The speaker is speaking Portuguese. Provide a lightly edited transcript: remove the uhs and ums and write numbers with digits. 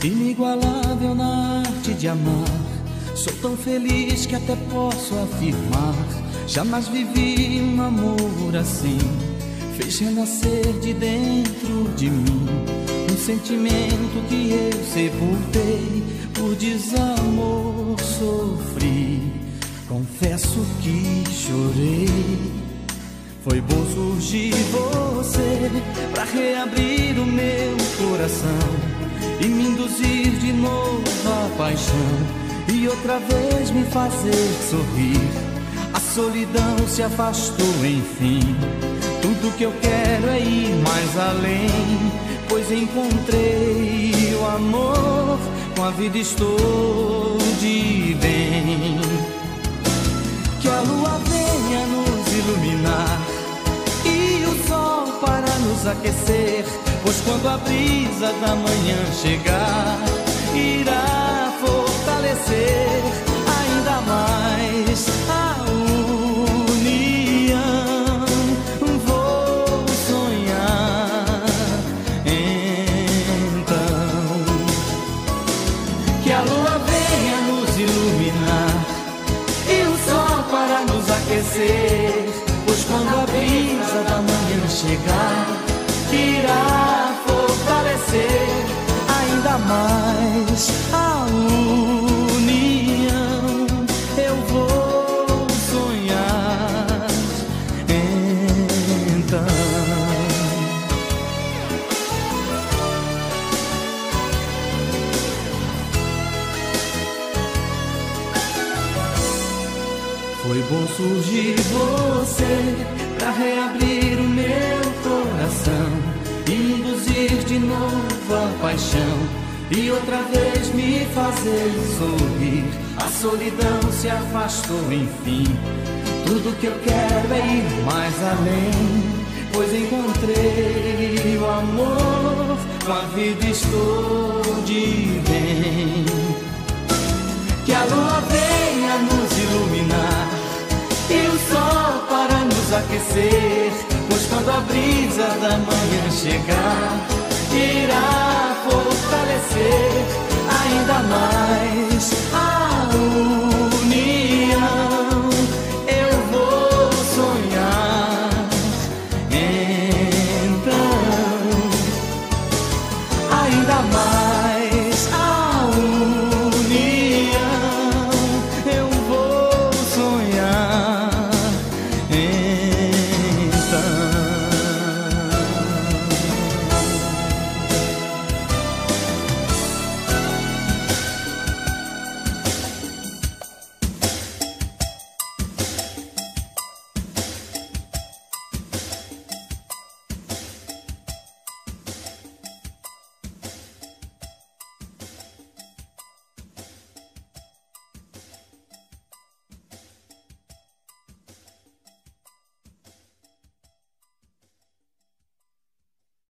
inigualável na arte de amar. Sou tão feliz que até posso afirmar: jamais vivi um amor assim. Fez renascer de dentro de mim um sentimento que eu sepultei. Por desamor sofri, confesso que chorei. Foi bom surgir você pra reabrir o meu coração e me induzir de novo à paixão e outra vez me fazer sorrir. A solidão se afastou, enfim. Tudo que eu quero é ir mais além, pois encontrei o amor, com a vida estou de bem. Que a lua venha nos iluminar e o sol para nos aquecer, pois quando a brisa da manhã chegar, irá fortalecer ainda mais a união. Vou sonhar então que a lua venha nos iluminar e o sol para nos aquecer, pois quando a brisa da manhã chegar, irá fortalecer ainda mais a união. Eu vou sonhar então. Foi bom surgir você pra reabrir o meu coração e induzir de novo a paixão e outra vez me fazer sorrir. A solidão se afastou, enfim. Tudo que eu quero é ir mais além, pois encontrei o amor, com a vida estou de bem. Que a lua venha nos iluminar e o sol para nos aquecer, pois quando a brisa da manhã chegar, irá fortalecer